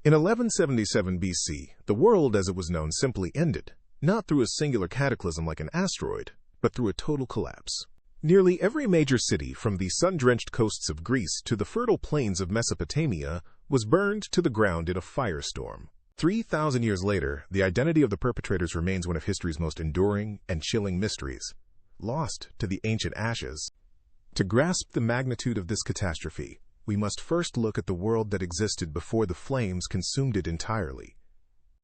In 1177 BC, the world as it was known simply ended, not through a singular cataclysm like an asteroid, but through a total collapse. Nearly every major city, from the sun-drenched coasts of Greece to the fertile plains of Mesopotamia, was burned to the ground in a firestorm. 3,000 years later, the identity of the perpetrators remains one of history's most enduring and chilling mysteries, lost to the ancient ashes. To grasp the magnitude of this catastrophe, we must first look at the world that existed before the flames consumed it entirely.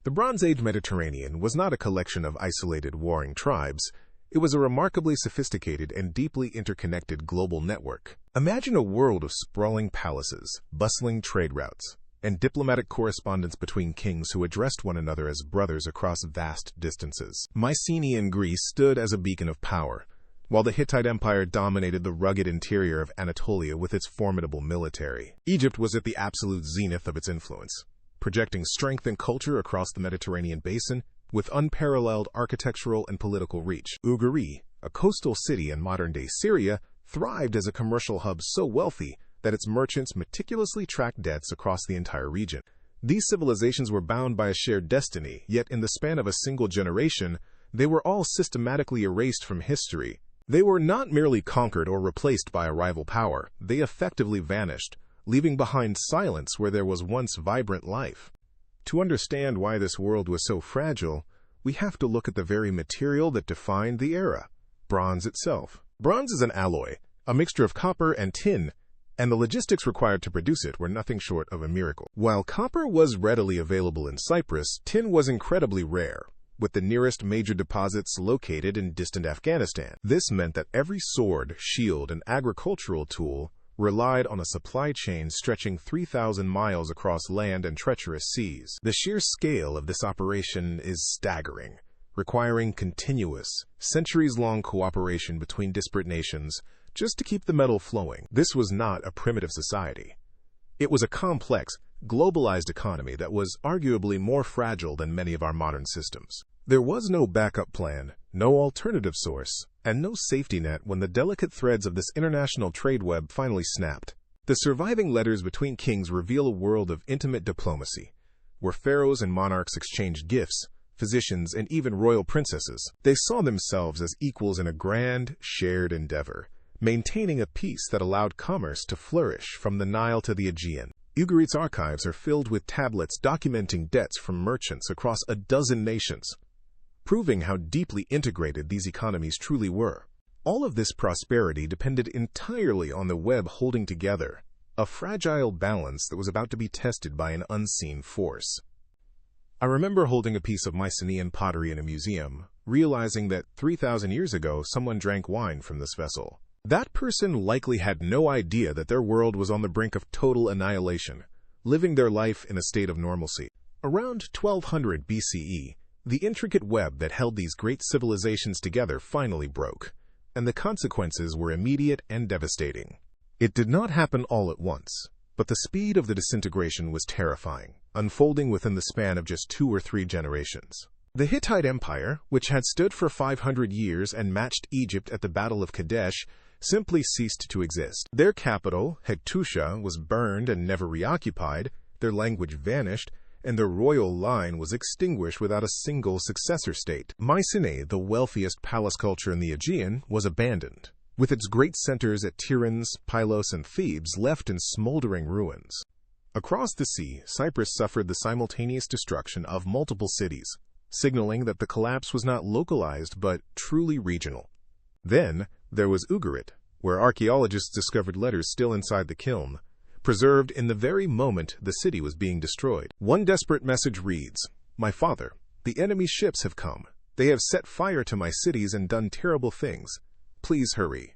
The Bronze Age Mediterranean was not a collection of isolated warring tribes. It was a remarkably sophisticated and deeply interconnected global network. Imagine a world of sprawling palaces, bustling trade routes, and diplomatic correspondence between kings who addressed one another as brothers across vast distances. Mycenaean Greece stood as a beacon of power, while the Hittite Empire dominated the rugged interior of Anatolia with its formidable military. Egypt was at the absolute zenith of its influence, projecting strength and culture across the Mediterranean basin with unparalleled architectural and political reach. Ugarit, a coastal city in modern-day Syria, thrived as a commercial hub so wealthy that its merchants meticulously tracked debts across the entire region. These civilizations were bound by a shared destiny, yet in the span of a single generation, they were all systematically erased from history. They were not merely conquered or replaced by a rival power, they effectively vanished, leaving behind silence where there was once vibrant life. To understand why this world was so fragile, we have to look at the very material that defined the era: bronze itself. Bronze is an alloy, a mixture of copper and tin, and the logistics required to produce it were nothing short of a miracle. While copper was readily available in Cyprus, tin was incredibly rare, with the nearest major deposits located in distant Afghanistan. This meant that every sword, shield, and agricultural tool relied on a supply chain stretching 3,000 miles across land and treacherous seas. The sheer scale of this operation is staggering, requiring continuous, centuries-long cooperation between disparate nations just to keep the metal flowing. This was not a primitive society. It was a complex, globalized economy that was arguably more fragile than many of our modern systems. There was no backup plan, no alternative source, and no safety net when the delicate threads of this international trade web finally snapped. The surviving letters between kings reveal a world of intimate diplomacy, where pharaohs and monarchs exchanged gifts, physicians, and even royal princesses. They saw themselves as equals in a grand, shared endeavor, maintaining a peace that allowed commerce to flourish from the Nile to the Aegean. Ugarit's archives are filled with tablets documenting debts from merchants across a dozen nations, proving how deeply integrated these economies truly were. All of this prosperity depended entirely on the web holding together, a fragile balance that was about to be tested by an unseen force. I remember holding a piece of mycenaean pottery in a museum, realizing that 3,000 years ago someone drank wine from this vessel. That person likely had no idea that their world was on the brink of total annihilation, living their life in a state of normalcy. Around 1200 BCE, the intricate web that held these great civilizations together finally broke, and the consequences were immediate and devastating. It did not happen all at once, but the speed of the disintegration was terrifying, unfolding within the span of just 2 or 3 generations. The Hittite Empire, which had stood for 500 years and matched Egypt at the Battle of Kadesh, simply ceased to exist. Their capital, Hattusha, was burned and never reoccupied, their language vanished, and their royal line was extinguished without a single successor state. Mycenae, the wealthiest palace culture in the Aegean, was abandoned, with its great centers at Tiryns, Pylos, and Thebes left in smoldering ruins. Across the sea, Cyprus suffered the simultaneous destruction of multiple cities, signaling that the collapse was not localized but truly regional. Then, there was Ugarit, where archaeologists discovered letters still inside the kiln, preserved in the very moment the city was being destroyed. One desperate message reads, "My father, the enemy's ships have come. They have set fire to my cities and done terrible things. Please hurry."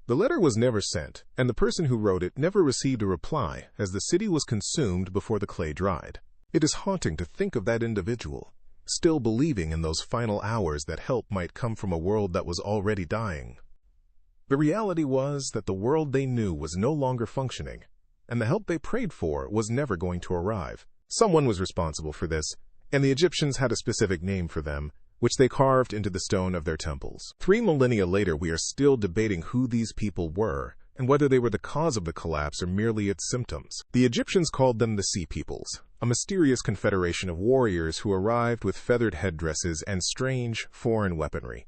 The letter was never sent, and the person who wrote it never received a reply, as the city was consumed before the clay dried. It is haunting to think of that individual, still believing in those final hours that help might come from a world that was already dying. The reality was that the world they knew was no longer functioning, and the help they prayed for was never going to arrive. Someone was responsible for this, and the Egyptians had a specific name for them, which they carved into the stone of their temples. 3 millennia later, we are still debating who these people were and whether they were the cause of the collapse or merely its symptoms. The Egyptians called them the Sea Peoples, a mysterious confederation of warriors who arrived with feathered headdresses and strange, foreign weaponry.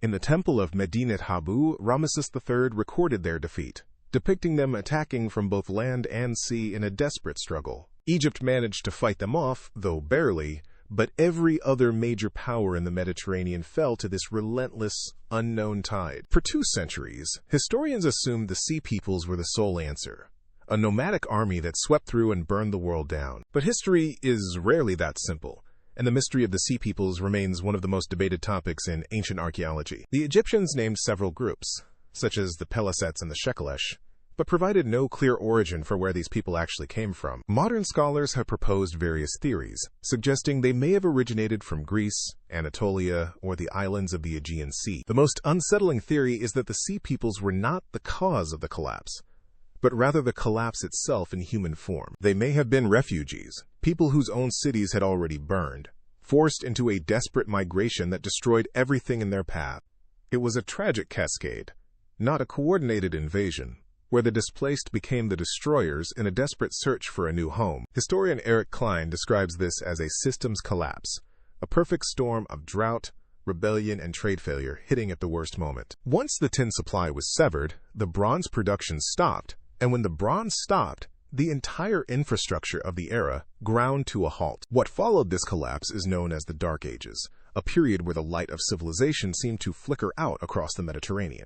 In the temple of Medinet Habu, Ramesses III recorded their defeat, depicting them attacking from both land and sea in a desperate struggle. Egypt managed to fight them off, though barely, but every other major power in the Mediterranean fell to this relentless, unknown tide. For 2 centuries, historians assumed the Sea Peoples were the sole answer, a nomadic army that swept through and burned the world down. But history is rarely that simple, and the mystery of the Sea Peoples remains one of the most debated topics in ancient archaeology. The Egyptians named several groups, such as the Pelasets and the Shekelesh, but provided no clear origin for where these people actually came from. Modern scholars have proposed various theories, suggesting they may have originated from Greece, Anatolia, or the islands of the Aegean Sea. The most unsettling theory is that the Sea Peoples were not the cause of the collapse, but rather the collapse itself in human form. They may have been refugees, people whose own cities had already burned, forced into a desperate migration that destroyed everything in their path. It was a tragic cascade, not a coordinated invasion, where the displaced became the destroyers in a desperate search for a new home. Historian Eric Klein describes this as a systems collapse, a perfect storm of drought, rebellion, and trade failure hitting at the worst moment. Once the tin supply was severed, the bronze production stopped, and when the bronze stopped, the entire infrastructure of the era ground to a halt. What followed this collapse is known as the Dark Ages, a period where the light of civilization seemed to flicker out across the Mediterranean.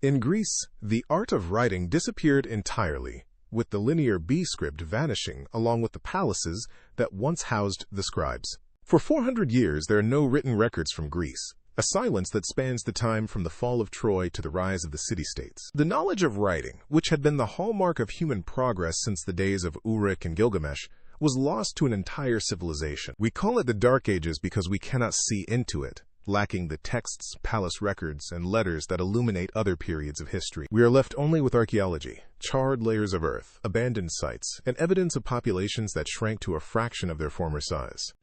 In Greece, the art of writing disappeared entirely, with the linear B script vanishing along with the palaces that once housed the scribes. For 400 years, there are no written records from Greece, a silence that spans the time from the fall of Troy to the rise of the city-states. The knowledge of writing, which had been the hallmark of human progress since the days of Ugarit and Gilgamesh, was lost to an entire civilization. We call it the Dark Ages because we cannot see into it, lacking the texts, palace records, and letters that illuminate other periods of history. We are left only with archaeology, charred layers of earth, abandoned sites, and evidence of populations that shrank to a fraction of their former size.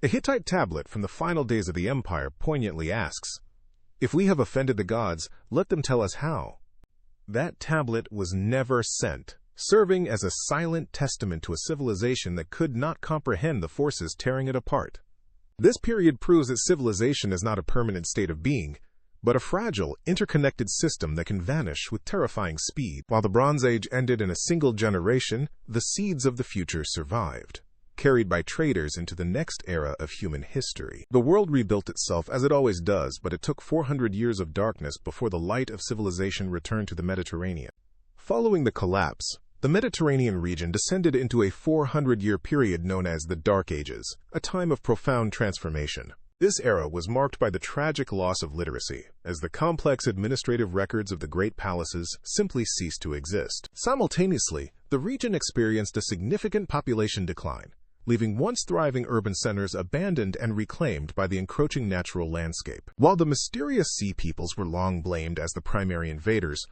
A Hittite tablet from the final days of the empire poignantly asks, "If we have offended the gods, let them tell us how." That tablet was never sent, serving as a silent testament to a civilization that could not comprehend the forces tearing it apart. This period proves that civilization is not a permanent state of being, but a fragile, interconnected system that can vanish with terrifying speed. While the Bronze Age ended in a single generation, the seeds of the future survived, carried by traders into the next era of human history. The world rebuilt itself as it always does, but it took 400 years of darkness before the light of civilization returned to the Mediterranean. Following the collapse, the Mediterranean region descended into a 400-year period known as the Dark Ages, a time of profound transformation. This era was marked by the tragic loss of literacy, as the complex administrative records of the great palaces simply ceased to exist. Simultaneously, the region experienced a significant population decline, leaving once thriving urban centers abandoned and reclaimed by the encroaching natural landscape. While the mysterious Sea Peoples were long blamed as the primary invaders,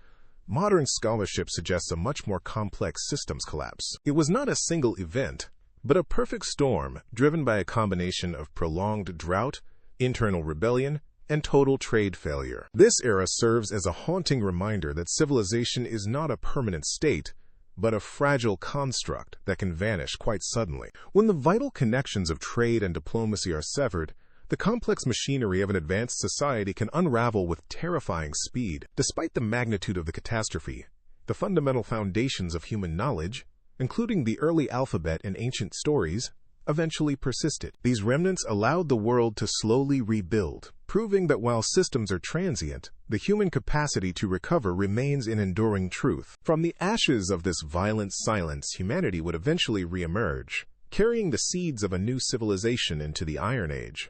modern scholarship suggests a much more complex systems collapse. It was not a single event, but a perfect storm driven by a combination of prolonged drought, internal rebellion, and total trade failure. This era serves as a haunting reminder that civilization is not a permanent state, but a fragile construct that can vanish quite suddenly. When the vital connections of trade and diplomacy are severed, the complex machinery of an advanced society can unravel with terrifying speed. Despite the magnitude of the catastrophe, the fundamental foundations of human knowledge, including the early alphabet and ancient stories, eventually persisted. These remnants allowed the world to slowly rebuild, proving that while systems are transient, the human capacity to recover remains an enduring truth. From the ashes of this violent silence, humanity would eventually reemerge, carrying the seeds of a new civilization into the Iron Age.